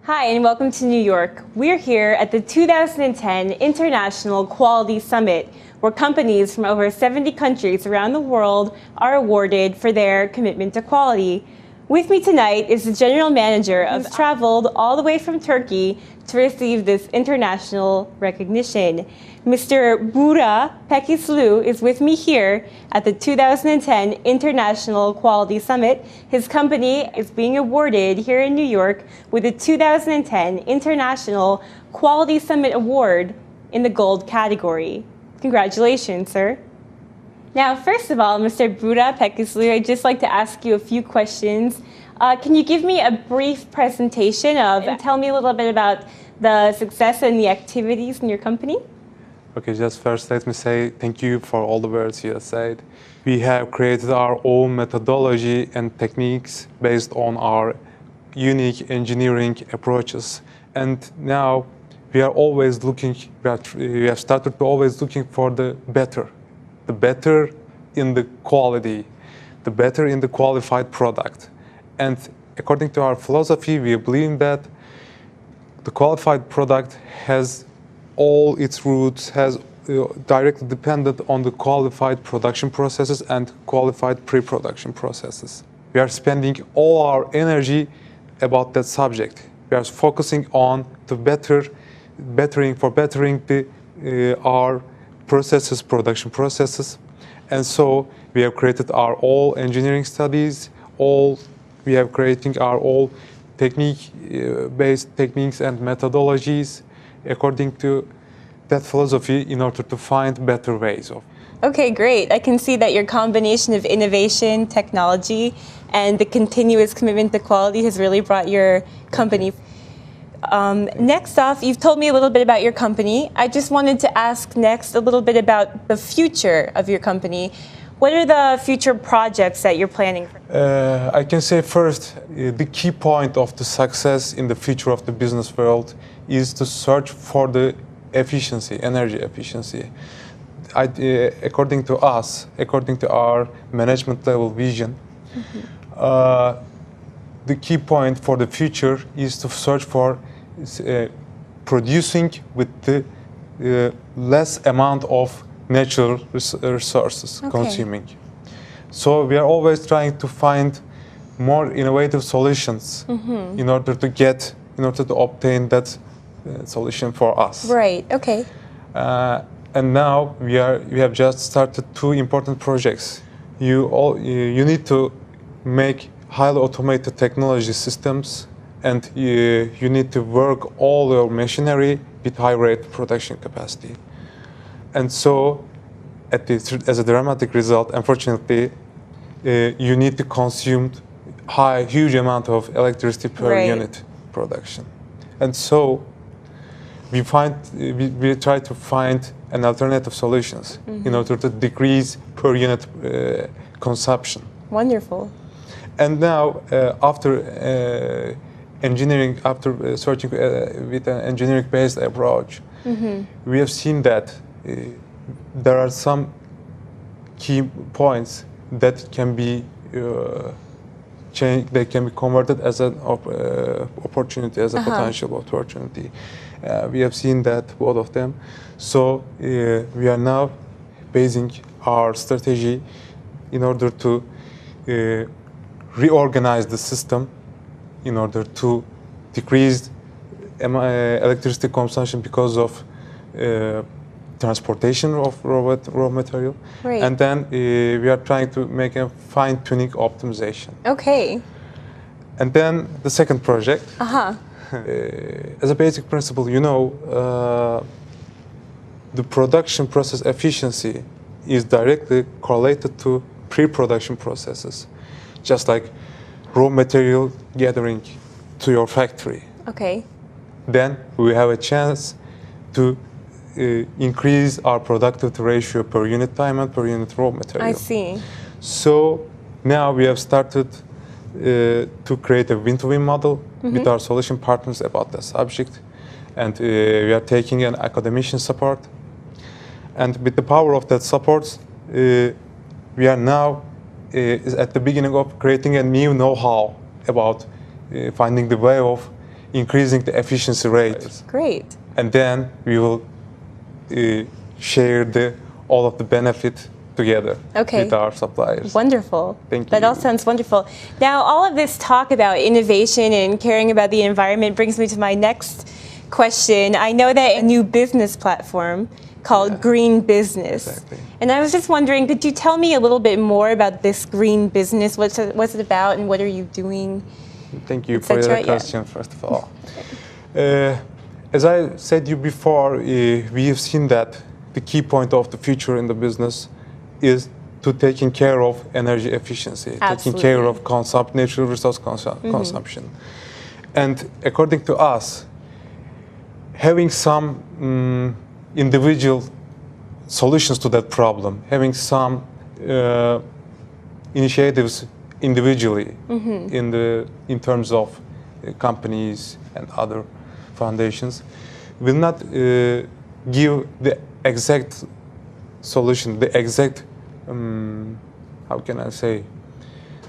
Hi, and welcome to New York. We're here at the 2010 International Quality Summit, where companies from over 70 countries around the world are awarded for their commitment to quality. With me tonight is the general manager who's traveled all the way from Turkey to receive this international recognition. Mr. Buğra Pekuslu is with me here at the 2010 International Quality Summit. His company is being awarded here in New York with the 2010 International Quality Summit Award in the Gold category. Congratulations, sir. Now, first of all, Mr. Buğra Pekuslu, I'd just like to ask you a few questions. Can you give me a brief presentation and tell me a little bit about the success and the activities in your company? Okay, just first let me say thank you for all the words you have said. We have created our own methodology and techniques based on our unique engineering approaches. And now we are always looking, we have started to always looking for the better in the quality, the better in the qualified product. And according to our philosophy, we believe that the qualified product has all its roots, has directly dependent on the qualified production processes and qualified pre-production processes. We are spending all our energy about that subject. We are focusing on the bettering our processes, production processes. And so we have created our all engineering studies, we have creating our all based techniques and methodologies according to that philosophy in order to find better ways of. Okay, great. I can see that your combination of innovation, technology, and the continuous commitment to quality has really brought your company. Next off, you've told me a little bit about your company. I just wanted to ask next a little bit about the future of your company. What are the future projects that you're planning for? I can say first, the key point of the success in the future of the business world is to search for the efficiency, energy efficiency. According to us, according to our management level vision, the key point for the future is to search for producing with the less amount of natural resources consuming. So we are always trying to find more innovative solutions in order to obtain that solution for us. Right. Okay. And now we have just started two important projects. You need to make highly automated technology systems, and you need to work all your machinery with high rate production capacity. And so, as a dramatic result, unfortunately, you need to consume huge amount of electricity per unit production. And so, we try to find an alternative solutions in order to decrease per unit consumption. Wonderful. And now, after searching with an engineering-based approach, we have seen that there are some key points that can be changed, they can be converted as an opportunity, as a potential opportunity. We have seen that, both of them. So we are now basing our strategy in order to reorganize the system in order to decrease electricity consumption because of transportation of raw material. Right. And then we are trying to make a fine-tuning optimization. Okay. And then the second project, as a basic principle, the production process efficiency is directly correlated to pre-production processes, just like raw material gathering to your factory. Okay. Then we have a chance to increase our productivity ratio per unit time and per unit raw material. I see. So now we have started to create a win-to-win model with our solution partners about the subject, and we are taking an academician support. And with the power of that support, we are now at the beginning of creating a new know-how about finding the way of increasing the efficiency rate. Great. And then we will share all of the benefit together with our suppliers. Wonderful. Thank you. That all sounds wonderful. Now, all of this talk about innovation and caring about the environment brings me to my next question. I know that a new business platform called GreenBusiness. Exactly. And I was just wondering, could you tell me a little bit more about this GreenBusiness? What's it about and what are you doing? Thank you for your question, first of all. As I said you before, we have seen that the key point of the future in the business is to taking care of energy efficiency, taking care of natural resource consumption. And according to us, having some individual solutions to that problem, having some initiatives individually in terms of companies and other foundations will not give the exact solution, the exact, how can I say,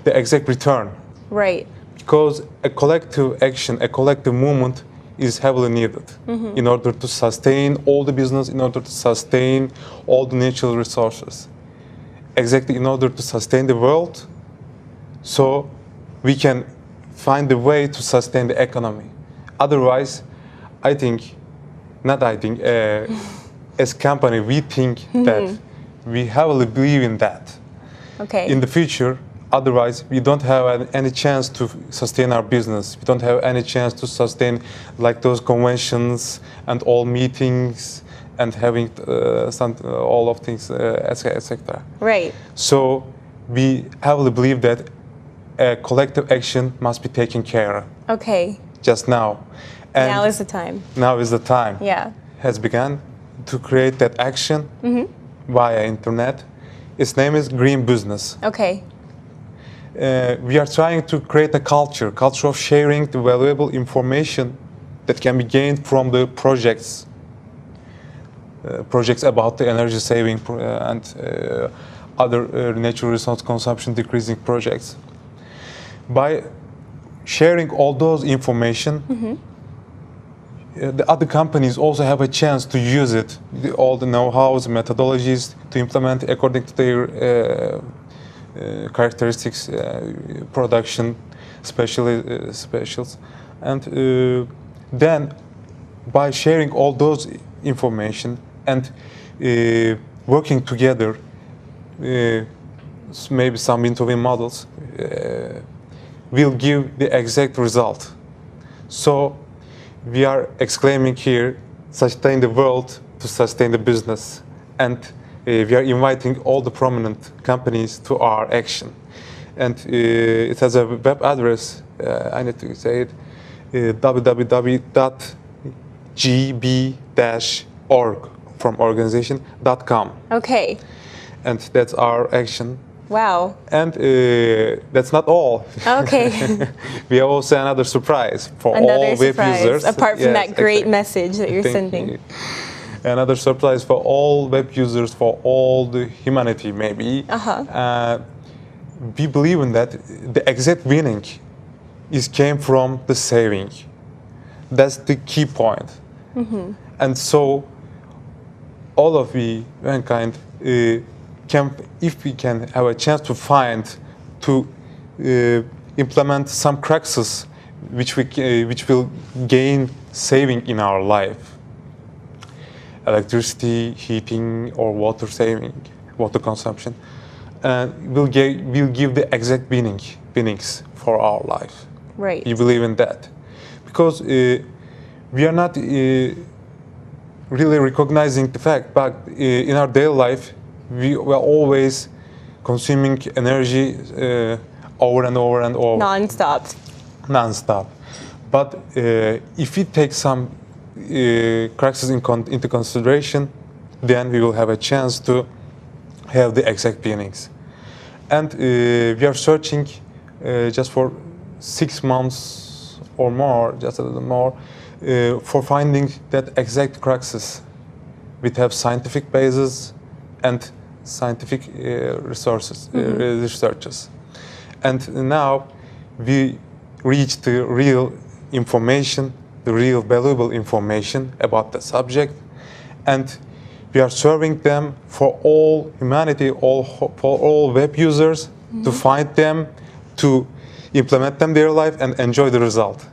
the exact return. Right. Because a collective action, a collective movement is heavily needed in order to sustain all the business, in order to sustain all the natural resources. Exactly in order to sustain the world, so we can find a way to sustain the economy. Otherwise, as a company, we think that we heavily believe in that. Okay. In the future, otherwise, we don't have any chance to sustain our business. We don't have any chance to sustain like those conventions and all meetings and having all of things, etc. Right. So we heavily believe that a collective action must be taken care of. Okay. Just now. And now is the time. Now is the time. Yeah. Has begun to create that action via internet. Its name is GreenBusiness. Okay. We are trying to create a culture of sharing the valuable information that can be gained from the projects about the energy saving and other natural resource consumption decreasing projects. By sharing all those information, the other companies also have a chance to use it, all the know-hows, methodologies to implement according to their characteristics, production, specials, and then by sharing all those information and working together, maybe some win-to-win models will give the exact result. So we are exclaiming here, sustain the world to sustain the business, and we are inviting all the prominent companies to our action. And it has a web address, I need to say it, www.gb-org from organization.com. Okay. And that's our action. Wow. And that's not all. Okay. We have also another surprise for another all surprise, web users. apart from that great message that you're sending. You. Another surprise for all web users, for all the humanity maybe. We believe in that the exact winning came from the saving. That's the key point. And so all of mankind if we can have a chance to implement some practices which will gain saving in our life, electricity, heating, or water saving, water consumption, will give the exact winnings for our life. Right. We believe in that because we are not really recognizing the fact, but in our daily life, we were always consuming energy over and over and over. Non-stop. But if we take some cracks into consideration, then we will have a chance to have the exact winnings. And we are searching just for 6 months or more, just a little more, for finding that exact cracks which have scientific basis and scientific researches. And now we reach the real information the real valuable information about the subject, and we are serving them for all humanity, for all web users to find them, to implement them in their life and enjoy the result.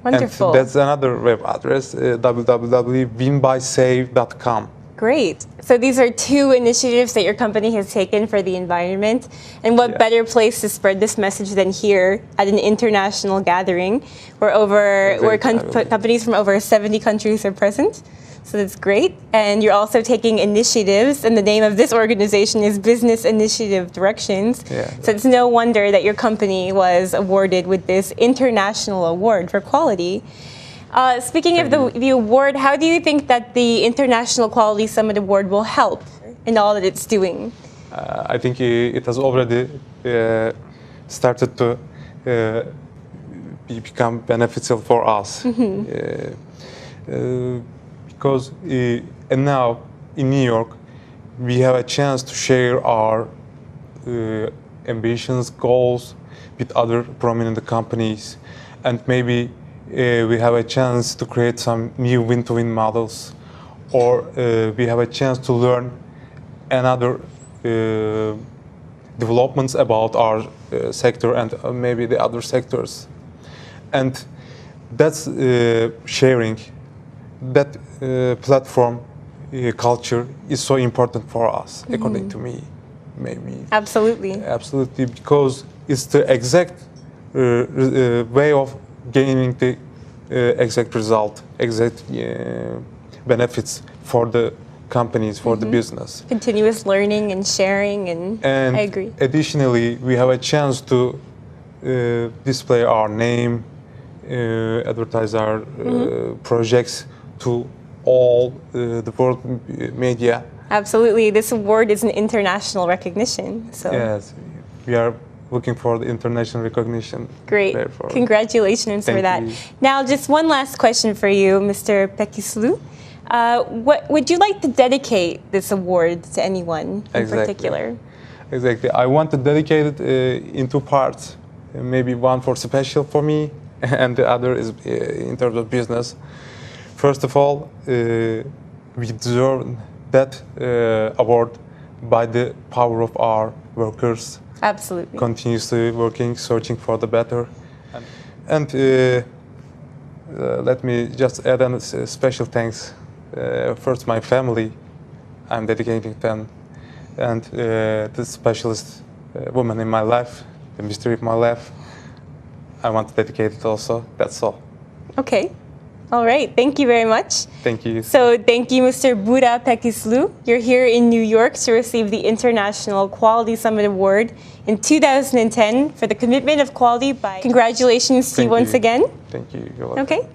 Wonderful. And that's another web address, www.winbysave.com. Great. So these are two initiatives that your company has taken for the environment. And what better place to spread this message than here at an international gathering where companies from over 70 countries are present. So that's great. And you're also taking initiatives, and the name of this organization is Business Initiative Directions. Yeah. So it's no wonder that your company was awarded with this international award for quality. Speaking of the award, how do you think that the International Quality Summit Award will help in all that it's doing? I think it has already started to become beneficial for us. Because and now in New York, we have a chance to share our ambitions, goals with other prominent companies, and maybe we have a chance to create some new win-to-win models, or we have a chance to learn another developments about our sector and maybe the other sectors. And that's sharing. That platform culture is so important for us, according to me, maybe. Absolutely. Absolutely, because it's the exact way of gaining the exact result, exact benefits for the companies, for the business. Continuous learning and sharing, and I agree. Additionally, we have a chance to display our name, advertise our projects to all the world media. Absolutely. This award is an international recognition. So. Yes, we are looking for the international recognition. Great. Therefore. Congratulations for that. You. Now, just one last question for you, Mr. Pekuslu. What would you like to dedicate this award to anyone in particular? Exactly. I want to dedicate it in two parts. Maybe one special for me, and the other is in terms of business. First of all, we deserve that award by the power of our workers. Absolutely. Continuously working, searching for the better. And let me just add a special thanks. First, my family. I'm dedicating them. And the specialist woman in my life, the mystery of my life. I want to dedicate it also. That's all. Okay. All right. Thank you very much. Thank you. So thank you, Mr. Buğra Pekuslu. You're here in New York to receive the International Quality Summit Award in 2010 for the commitment of quality by. Congratulations to you once again. Thank you. You're welcome. Okay.